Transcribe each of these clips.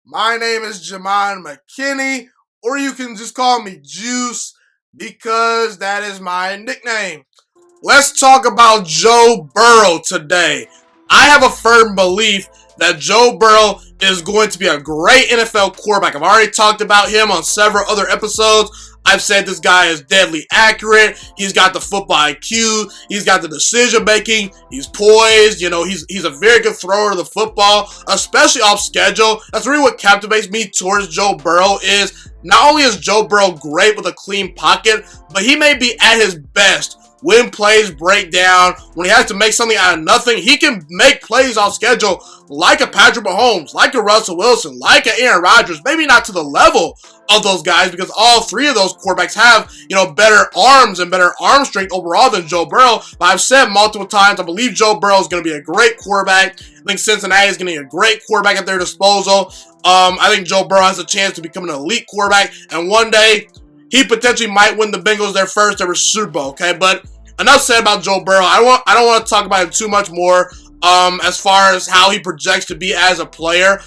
My name is Jamon McKinney, or you can just call me Juice because that is my nickname. Let's talk about Joe Burrow today. I have a firm belief that Joe Burrow is going to be a great NFL quarterback. I've already talked about him on several other episodes. I've said this guy is deadly accurate. He's got the football IQ. He's got the decision making. He's poised. He's a very good thrower of the football, especially off schedule. That's really what captivates me towards Joe Burrow is not only is Joe Burrow great with a clean pocket, but he may be at his best when plays break down, when he has to make something out of nothing. He can make plays off schedule like a Patrick Mahomes, like a Russell Wilson, like a Aaron Rodgers. Maybe not to the level of those guys because all three of those quarterbacks have, better arms and better arm strength overall than Joe Burrow. But I've said multiple times, I believe Joe Burrow is going to be a great quarterback. I think Cincinnati is going to be a great quarterback at their disposal. I think Joe Burrow has a chance to become an elite quarterback, and one day he potentially might win the Bengals their first ever Super Bowl, okay? But enough said about Joe Burrow. I don't want to talk about him too much more as far as how he projects to be as a player.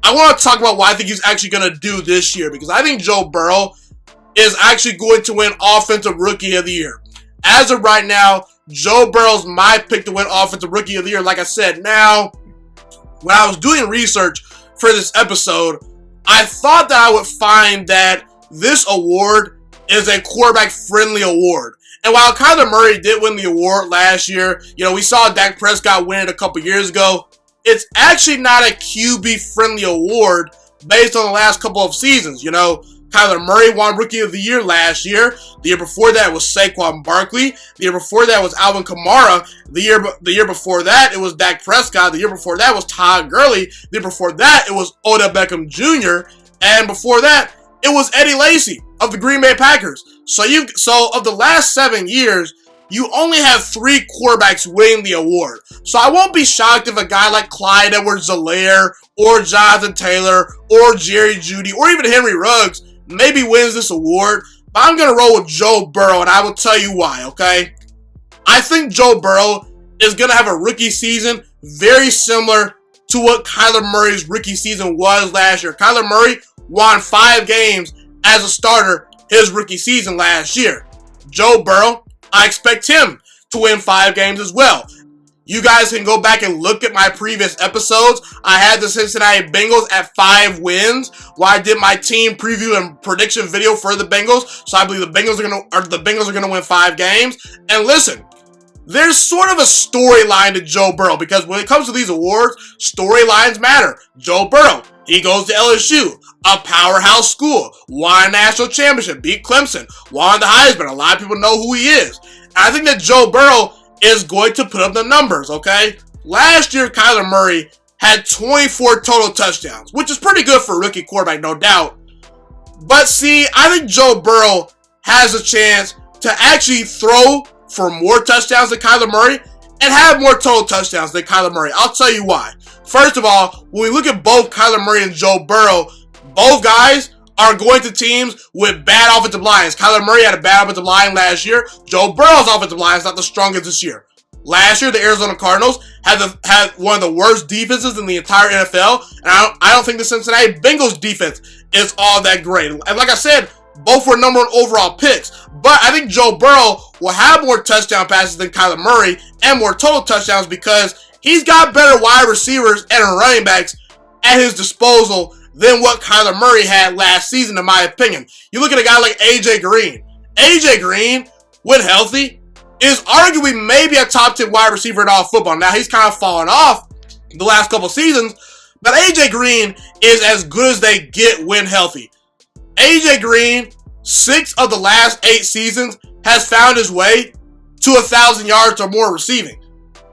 I want to talk about what I think he's actually going to do this year because I think Joe Burrow is actually going to win Offensive Rookie of the Year. As of right now, Joe Burrow's my pick to win Offensive Rookie of the Year. Like I said, now, when I was doing research for this episode, I thought that I would find that this award is a quarterback-friendly award. And while Kyler Murray did win the award last year, we saw Dak Prescott win it a couple years ago. It's actually not a QB-friendly award based on the last couple of seasons. Kyler Murray won Rookie of the Year last year. The year before that was Saquon Barkley. The year before that was Alvin Kamara. The year before that, it was Dak Prescott. The year before that was Todd Gurley. The year before that, it was Odell Beckham Jr. And before that, it was Eddie Lacy of the Green Bay Packers. So of the last 7 years, you only have 3 quarterbacks winning the award. So I won't be shocked if a guy like Clyde Edwards-Helaire or Jonathan Taylor or Jerry Jeudy or even Henry Ruggs maybe wins this award. But I'm going to roll with Joe Burrow, and I will tell you why, okay? I think Joe Burrow is going to have a rookie season very similar to what Kyler Murray's rookie season was last year. Kyler Murray won 5 games as a starter his rookie season last year. Joe Burrow, I expect him to win 5 games as well. You guys can go back and look at my previous episodes. I had the Cincinnati Bengals at 5 wins while I did my team preview and prediction video for the Bengals. So I believe the Bengals are gonna win 5 games. And listen, there's sort of a storyline to Joe Burrow because when it comes to these awards, storylines matter. Joe Burrow, he goes to LSU, a powerhouse school, won a national championship, beat Clemson, won the Heisman. A lot of people know who he is. And I think that Joe Burrow is going to put up the numbers, okay? Last year, Kyler Murray had 24 total touchdowns, which is pretty good for a rookie quarterback, no doubt. But see, I think Joe Burrow has a chance to actually throw for more touchdowns than Kyler Murray and have more total touchdowns than Kyler Murray. I'll tell you why. First of all, when we look at both Kyler Murray and Joe Burrow, both guys are going to teams with bad offensive lines. Kyler Murray had a bad offensive line last year. Joe Burrow's offensive line is not the strongest this year. Last year, the Arizona Cardinals had one of the worst defenses in the entire NFL, and I don't think the Cincinnati Bengals defense is all that great. And like I said, both were number 1 overall picks. But I think Joe Burrow will have more touchdown passes than Kyler Murray and more total touchdowns because he's got better wide receivers and running backs at his disposal than what Kyler Murray had last season, in my opinion. You look at a guy like A.J. Green. A.J. Green, when healthy, is arguably maybe a top 10 wide receiver in all football. Now, he's kind of fallen off the last couple seasons, but A.J. Green is as good as they get when healthy. A.J. Green, 6 of the last 8 seasons, has found his way to 1,000 yards or more receiving.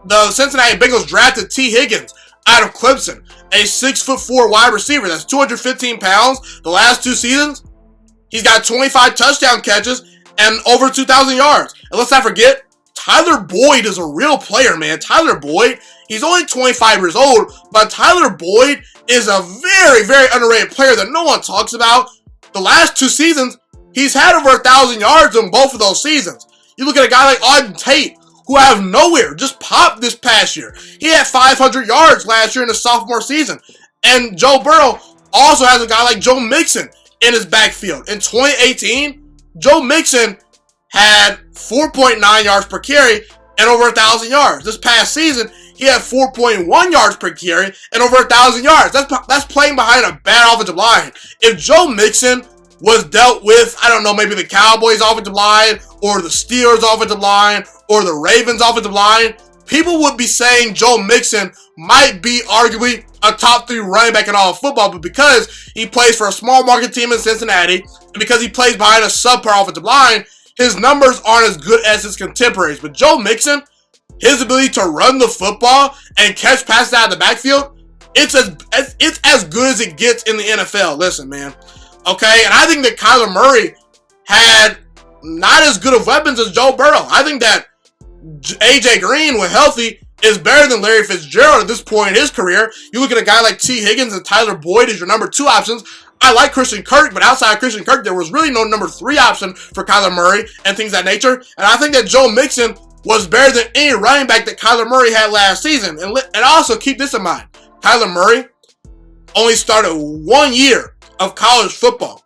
The Cincinnati Bengals drafted T. Higgins out of Clemson, a 6'4" wide receiver that's 215 pounds. The last 2 seasons, he's got 25 touchdown catches and over 2,000 yards. And let's not forget, Tyler Boyd is a real player, man. Tyler Boyd, he's only 25 years old, but Tyler Boyd is a very, very underrated player that no one talks about. The last 2 seasons, he's had over 1,000 yards in both of those seasons. You look at a guy like Auden Tate, who out of nowhere just popped this past year. He had 500 yards last year in his sophomore season. And Joe Burrow, also has a guy like Joe Mixon in his backfield. In 2018, Joe Mixon had 4.9 yards per carry and over 1,000 yards. This past season, he had 4.1 yards per carry and over 1,000 yards. That's playing behind a bad offensive line. If Joe Mixon was dealt with, I don't know, maybe the Cowboys offensive line or the Steelers offensive line or the Ravens offensive line, people would be saying Joe Mixon might be arguably a top 3 running back in all of football, but because he plays for a small market team in Cincinnati and because he plays behind a subpar offensive line, his numbers aren't as good as his contemporaries. But Joe Mixon, his ability to run the football and catch passes out of the backfield, it's as good as it gets in the NFL. Listen, man. Okay, and I think that Kyler Murray had not as good of weapons as Joe Burrow. I think that AJ Green, when healthy, is better than Larry Fitzgerald at this point in his career. You look at a guy like T. Higgins and Tyler Boyd as your number 2 options. I like Christian Kirk, but outside of Christian Kirk, there was really no number 3 option for Kyler Murray and things of that nature. And I think that Joe Mixon was better than any running back that Kyler Murray had last season. And also keep this in mind. Kyler Murray only started 1 year of college football.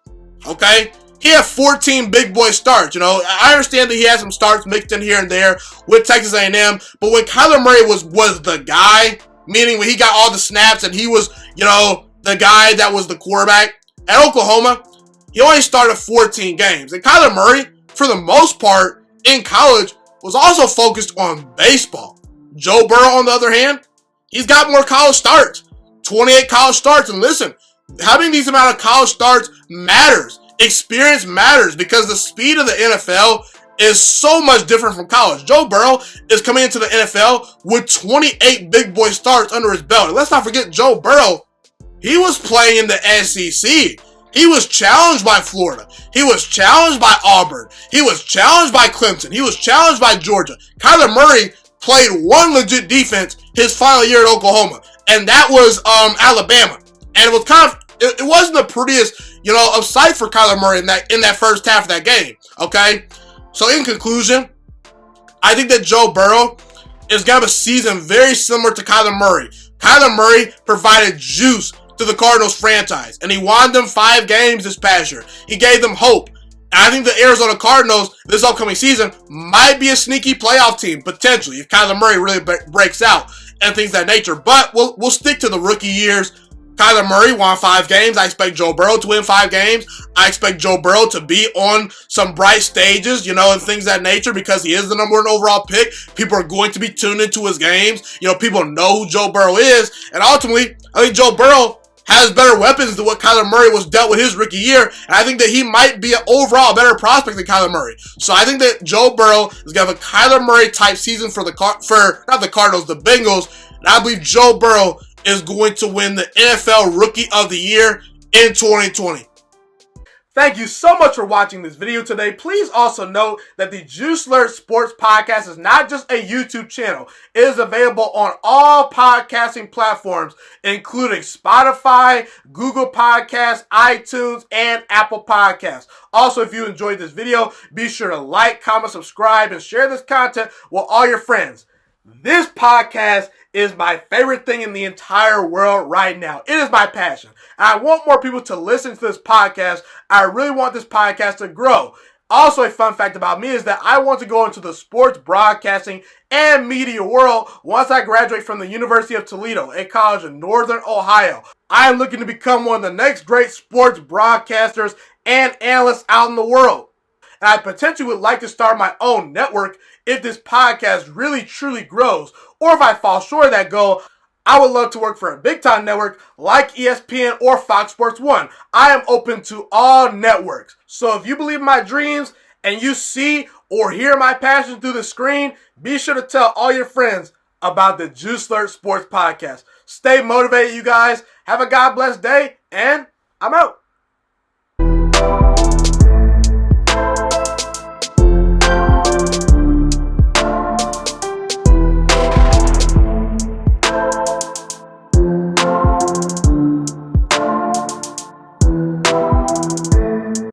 Okay? He had 14 big boy starts. You know, I understand that he had some starts mixed in here and there with Texas A&M, but when Kyler Murray was the guy, meaning when he got all the snaps and he was, you know, the guy that was the quarterback at Oklahoma, he only started 14 games. And Kyler Murray, for the most part, in college, was also focused on baseball. Joe Burrow, on the other hand, he's got more college starts. 28 college starts. And listen, having these amount of college starts matters. Experience matters because the speed of the NFL is so much different from college. Joe Burrow is coming into the NFL with 28 big boy starts under his belt. And let's not forget Joe Burrow, he was playing in the SEC. He was challenged by Florida. He was challenged by Auburn. He was challenged by Clemson. He was challenged by Georgia. Kyler Murray played one legit defense his final year at Oklahoma, and that was Alabama. And it was kind of, it wasn't the prettiest, you know, of sight for Kyler Murray in that first half of that game. Okay, so in conclusion, I think that Joe Burrow is going to have a season very similar to Kyler Murray. Kyler Murray provided juice to the Cardinals franchise, and he won them 5 games this past year. He gave them hope. And I think the Arizona Cardinals this upcoming season might be a sneaky playoff team, potentially, if Kyler Murray really breaks out and things of that nature. But we'll stick to the rookie years. Kyler Murray won 5 games. I expect Joe Burrow to win 5 games. I expect Joe Burrow to be on some bright stages, you know, and things of that nature because he is the number 1 overall pick. People are going to be tuned into his games. You know, people know who Joe Burrow is. And ultimately, I think Joe Burrow has better weapons than what Kyler Murray was dealt with his rookie year. And I think that he might be an overall better prospect than Kyler Murray. So I think that Joe Burrow is going to have a Kyler Murray type season for not the Cardinals, the Bengals. And I believe Joe Burrow is going to win the NFL Rookie of the Year in 2020. Thank you so much for watching this video today. Please also note that the Juice Alert Sports Podcast is not just a YouTube channel. It is available on all podcasting platforms, including Spotify, Google Podcasts, iTunes, and Apple Podcasts. Also, if you enjoyed this video, be sure to like, comment, subscribe, and share this content with all your friends. This podcast is my favorite thing in the entire world right now. It is my passion. And I want more people to listen to this podcast. I really want this podcast to grow. Also, a fun fact about me is that I want to go into the sports broadcasting and media world once I graduate from the University of Toledo, a college in Northern Ohio. I am looking to become one of the next great sports broadcasters and analysts out in the world. And I potentially would like to start my own network if this podcast really truly grows. Or if I fall short of that goal, I would love to work for a big-time network like ESPN or Fox Sports 1. I am open to all networks. So if you believe in my dreams and you see or hear my passion through the screen, be sure to tell all your friends about the Juice Alert Sports Podcast. Stay motivated, you guys. Have a God bless day, and I'm out.